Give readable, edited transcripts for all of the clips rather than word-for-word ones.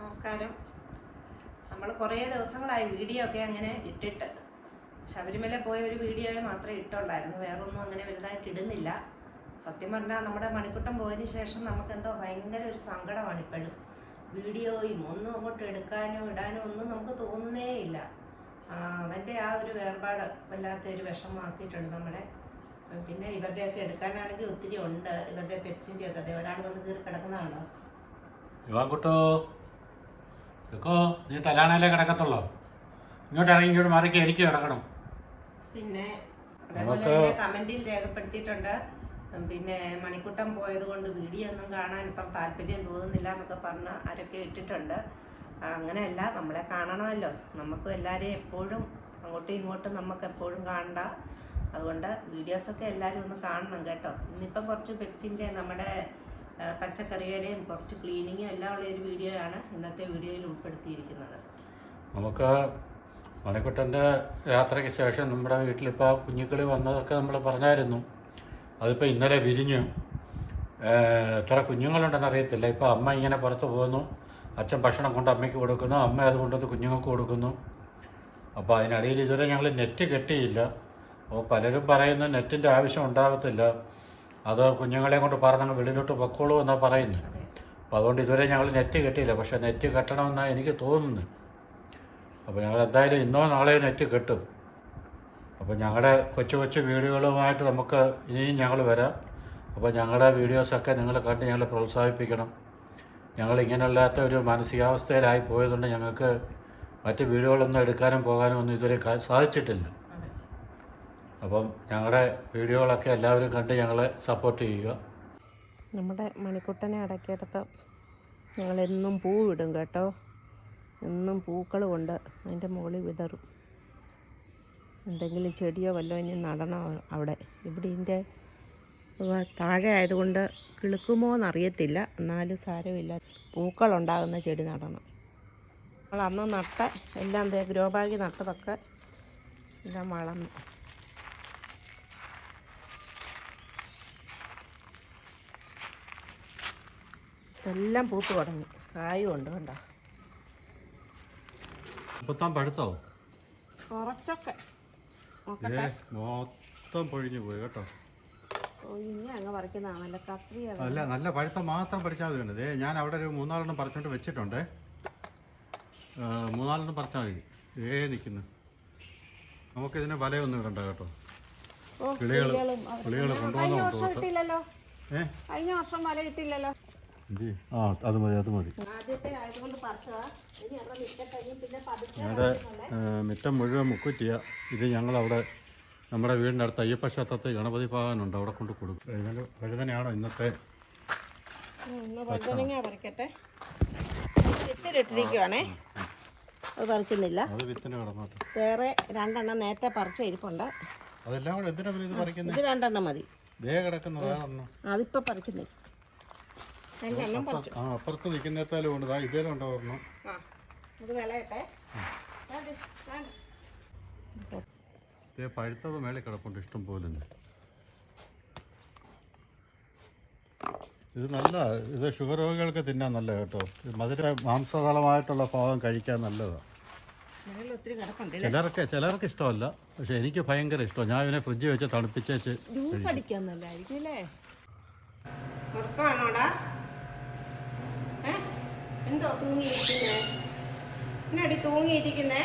നമസ്കാരം. നമ്മൾ കുറേ ദിവസങ്ങളായി വീഡിയോ ഒക്കെ അങ്ങനെ ഇട്ടിട്ട്. ശബരിമല പോയ ഒരു വീഡിയോയെ മാത്രമേ ഇട്ടുള്ളായിരുന്നു, വേറൊന്നും അങ്ങനെ വലുതായിട്ട് ഇടുന്നില്ല. സത്യം പറഞ്ഞാൽ നമ്മുടെ മണിക്കുട്ടൻ പോയതിന് ശേഷം നമുക്കെന്തോ ഭയങ്കര ഒരു സങ്കടമാണ് ഇപ്പോഴും. വീഡിയോയും ഒന്നും അങ്ങോട്ട് എടുക്കാനോ ഇടാനോ ഒന്നും നമുക്ക് തോന്നുന്നേ ഇല്ല. അവൻ്റെ ആ ഒരു വേർപാട് വല്ലാത്തൊരു വിഷമമാക്കിയിട്ടുണ്ട് നമ്മുടെ. പിന്നെ ഇവരുടെയൊക്കെ എടുക്കാനാണെങ്കിൽ ഒത്തിരി ഉണ്ട്, ഇവരുടെ പെറ്റ്സിൻ്റെ ഒക്കെ. ഒരാൾ വന്ന് കയറി കിടക്കുന്നതാണോ? യുവാൻകുട്ടോ കേക്കോ, നീ തലാണല്ലേ കിടക്കത്തുള്ളോ? ഇങ്ങോട്ട് ഇറങ്ങി ഇങ്ങോട്ട് മാറിക്ക്, എനിക്ക് കിടക്കണം. പിന്നെ അതേപോലെ കമന്റിൽ രേഖപ്പെടുത്തിയിട്ടുണ്ട്, പിന്നെ മണിക്കുട്ടൻ പോയത് കൊണ്ട് വീഡിയോ ഒന്നും കാണാൻ ഇപ്പം താല്പര്യം തോന്നുന്നില്ല എന്നൊക്കെ പറഞ്ഞ് ആരൊക്കെ ഇട്ടിട്ടുണ്ട്. അങ്ങനെയല്ല, നമ്മളെ കാണണമല്ലോ. നമുക്കും എല്ലാവരെയും എപ്പോഴും അങ്ങോട്ടും ഇങ്ങോട്ടും നമുക്ക് എപ്പോഴും കാണണ്ട. അതുകൊണ്ട് വീഡിയോസൊക്കെ എല്ലാവരും ഒന്ന് കാണണം കേട്ടോ. ഇന്നിപ്പം കുറച്ച് പെറ്റ്സിൻ്റെ നമ്മുടെ പച്ചക്കറിയുടെയും കുറച്ച് ക്ലീനിങ്ങും എല്ലാം ഉള്ള ഒരു വീഡിയോ ആണ് ഇന്നത്തെ വീഡിയോയിൽ ഉൾപ്പെടുത്തിയിരിക്കുന്നത്. നമുക്ക് മണിക്കുട്ടൻ്റെ യാത്രയ്ക്ക് ശേഷം നമ്മുടെ വീട്ടിലിപ്പോൾ കുഞ്ഞുക്കിളി വന്നതൊക്കെ നമ്മൾ പറഞ്ഞായിരുന്നു. അതിപ്പോൾ ഇന്നലെ വിരിഞ്ഞു. എത്ര കുഞ്ഞുങ്ങളുണ്ടെന്ന് അറിയത്തില്ല. ഇപ്പോൾ അമ്മ ഇങ്ങനെ പുറത്ത് പോകുന്നു, അച്ഛൻ ഭക്ഷണം കൊണ്ട് അമ്മയ്ക്ക് കൊടുക്കുന്നു, അമ്മ അത് കൊണ്ടത് കുഞ്ഞുങ്ങൾക്ക് കൊടുക്കുന്നു. അപ്പോൾ അതിനിടയിൽ ഇതുവരെ ഞങ്ങൾ നെറ്റ് കെട്ടിയില്ല. അപ്പോൾ പലരും പറയുന്നു നെറ്റിൻ്റെ ആവശ്യം ഉണ്ടാകത്തില്ല, അത് കുഞ്ഞുങ്ങളെ കൊണ്ട് പറഞ്ഞങ്ങ് വെളിയിലോട്ട് പൊക്കോളൂ എന്നാണ് പറയുന്നത്. അപ്പോൾ അതുകൊണ്ട് ഇതുവരെ ഞങ്ങൾ നെറ്റ് കെട്ടിയില്ല. പക്ഷേ നെറ്റ് കെട്ടണമെന്നാണ് എനിക്ക് തോന്നുന്നത്. അപ്പോൾ ഞങ്ങൾ എന്തായാലും ഇന്നോ നാളെയോ നെറ്റ് കെട്ടും. അപ്പോൾ ഞങ്ങളുടെ കൊച്ചു കൊച്ചു വീഡിയോകളുമായിട്ട് നമുക്ക് ഇനിയും ഞങ്ങൾ വരാം. അപ്പോൾ ഞങ്ങളുടെ വീഡിയോസൊക്കെ നിങ്ങൾ കണ്ട് ഞങ്ങളെ പ്രോത്സാഹിപ്പിക്കണം. ഞങ്ങളിങ്ങനെയല്ലാത്ത ഒരു മാനസികാവസ്ഥയിലായി പോയതുകൊണ്ട് ഞങ്ങൾക്ക് മറ്റ് വീഡിയോകളൊന്നും എടുക്കാനും പോകാനും ഒന്നും ഇതുവരെ സാധിച്ചിട്ടില്ല. അപ്പം ഞങ്ങളുടെ വീഡിയോകളൊക്കെ എല്ലാവരും കണ്ട് ഞങ്ങളെ സപ്പോർട്ട് ചെയ്യുക. നമ്മുടെ മണിക്കുട്ടനെ അടക്കിയെടുത്ത് ഞങ്ങളെന്നും പൂവിടും കേട്ടോ. എന്നും പൂക്കൾ കൊണ്ട് അതിൻ്റെ മുകളിൽ വിതറും. എന്തെങ്കിലും ചെടിയോ വല്ലോ ഇനി നടണം അവിടെ. ഇവിടെ ഇതിൻ്റെ താഴെ ആയതുകൊണ്ട് കിളുക്കുമോ എന്നറിയത്തില്ല, എന്നാലും സാരമില്ല. പൂക്കളുണ്ടാകുന്ന ചെടി നടണം. നമ്മൾ അന്ന് നട്ട എല്ലാം ഗ്രോ ബാഗ് നട്ടതൊക്കെ എല്ലാം വളർന്നു. എല്ലാം പൂത്ത് തുടങ്ങി, കായും ഉണ്ട് കണ്ടോ. മൊത്തം പഴുത്തോ? കുറച്ചൊക്കെ മൊത്തം പൊഴിഞ്ഞു പോയി കേട്ടോ. ഇനി അങ്ങ് പറിക്കുന്നതാണ് നല്ല കത്രിയ. അല്ല, നല്ല പഴുത്ത മാത്രം പറിച്ചാൽ മതി. അതെ, ഞാൻ അവിടെ ഒരു 3-4 പറിച്ചോണ്ട് വെച്ചിട്ടുണ്ട്. 3-4 പറിച്ചാൽ മതി. നിൽക്കുന്നു. നമുക്കിതിന് വലയൊന്നും ഇടണ്ട കേട്ടോ. കിളികൾ കൊണ്ടുവന്നോ? കഴിഞ്ഞ വർഷം വല കിട്ടില്ലല്ലോ. അത് മതി, അത് മതി. ഞങ്ങളുടെ മുറ്റം മുഴുവൻ മുക്കുറ്റിയ. ഇത് ഞങ്ങളവിടെ നമ്മുടെ വീടിൻ്റെ അടുത്ത് അയ്യപ്പ ക്ഷേത്രത്തിൽ ഗണപതി ഭഗവാനുണ്ട്, അവിടെ കൊണ്ട് കൊടുക്കും. വഴുതനയാണോ ഇന്നത്തെ? വിത്തിലിട്ടിരിക്കുവാണേ, അത് പറിക്കുന്നില്ല. അത് വിത്തിന് കിടന്നോട്ടെ. വേറെ 2 നേരത്തെ പറിച്ച ഇരിപ്പുണ്ട്. അതെല്ലാം കൂടെ എന്തിനാ ഇത് പറിക്കുന്നത്? ഇത് 2 മതി. കിടക്കുന്ന വേറെ അതിപ്പോ പറിക്കുന്നില്ല. അപ്പുറത്ത് നിൽക്കുന്നേത്താലും ഉണ്ട്. ഇതേലും ഉണ്ടോ ഒരെണ്ണം? പഴുത്തത് മേളിൽ കിടപ്പുണ്ട് ഇഷ്ടം പോലെ. ഇത് നല്ല, ഇത് ഷുഗർ രോഗികൾക്ക് തിന്നാൻ നല്ല കേട്ടോ. മധുര മാംസതളമായിട്ടുള്ള ഭാഗം കഴിക്കാൻ നല്ലതാണ്. ചിലർക്ക് ഇഷ്ടമല്ല, പക്ഷെ എനിക്ക് ഭയങ്കര ഇഷ്ടമാണ്. ഞാൻ ഇതിനെ ഫ്രിഡ്ജിൽ വെച്ച് തണുപ്പിച്ചേച്ച് എന്തോ തൂങ്ങിയിരിക്കുന്നേ? എന്നടി തൂങ്ങിയിരിക്കുന്നേ?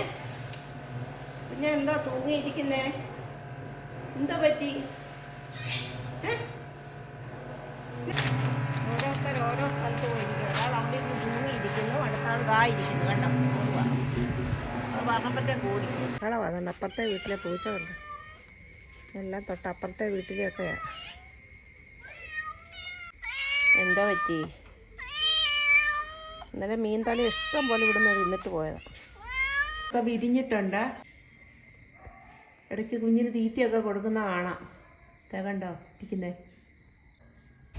പിന്നെ എന്തോ തൂങ്ങിയിരിക്കുന്നേ? എന്തോ പറ്റി? ഓരോരുത്തർ ഓരോ സ്ഥലത്ത് പോയിരിക്കും. ഒരാൾ അവിടെ നിന്ന് തൂങ്ങിയിരിക്കുന്നു, അടുത്ത ആൾ ഇതായിരിക്കുന്നു. വേണ്ട അത് പറഞ്ഞപ്പോഴത്തേ കൂടി കളവാണ്. അപ്പുറത്തെ വീട്ടിലെ പൂച്ച ഉണ്ട്, എല്ലാം തൊട്ടപ്പുറത്തെ വീട്ടിലെയൊക്കെയാണ്. എന്തോ പറ്റി? ഇന്നലെ മീൻതല ഇഷ്ടം പോലെ ഇവിടുന്ന് തിന്നിട്ട് പോയതാണ്. ഒക്കെ വിരിഞ്ഞിട്ടുണ്ട്. ഇടയ്ക്ക് കുഞ്ഞിന് തീറ്റയൊക്കെ കൊടുക്കുന്ന കാണാം. കണ്ടോ ഇരിക്കുന്നേ?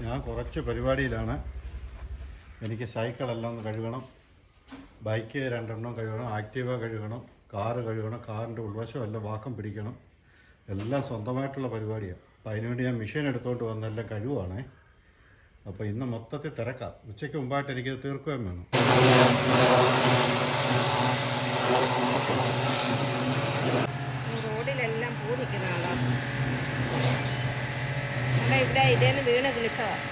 ഞാൻ കുറച്ച് പരിപാടിയിലാണ്. എനിക്ക് സൈക്കിളെല്ലാം ഒന്ന് കഴുകണം, ബൈക്ക് 2 കഴുകണം, ആക്റ്റീവ കഴുകണം, കാറ് കഴുകണം, കാറിൻ്റെ ഉൾവശം എല്ലാം വാക്കം പിടിക്കണം. എല്ലാം സ്വന്തമായിട്ടുള്ള പരിപാടിയാണ്. അപ്പോൾ അതിനുവേണ്ടി ഞാൻ മെഷീൻ എടുത്തുകൊണ്ട് വന്നെല്ലാം കഴുകുവാണേ. അപ്പോൾ ഇന്ന് മൊത്തത്തിൽ തിരക്കാം. ഉച്ചയ്ക്ക് മുമ്പായിട്ട് എനിക്കിത് തീർക്കുകയും വേണം. റോഡിലെല്ലാം പൂ നിൽക്കുന്ന ആളാണ്. ഇവിടെ ഇതേന്ന് വീണ് കിളിച്ചതാണ്.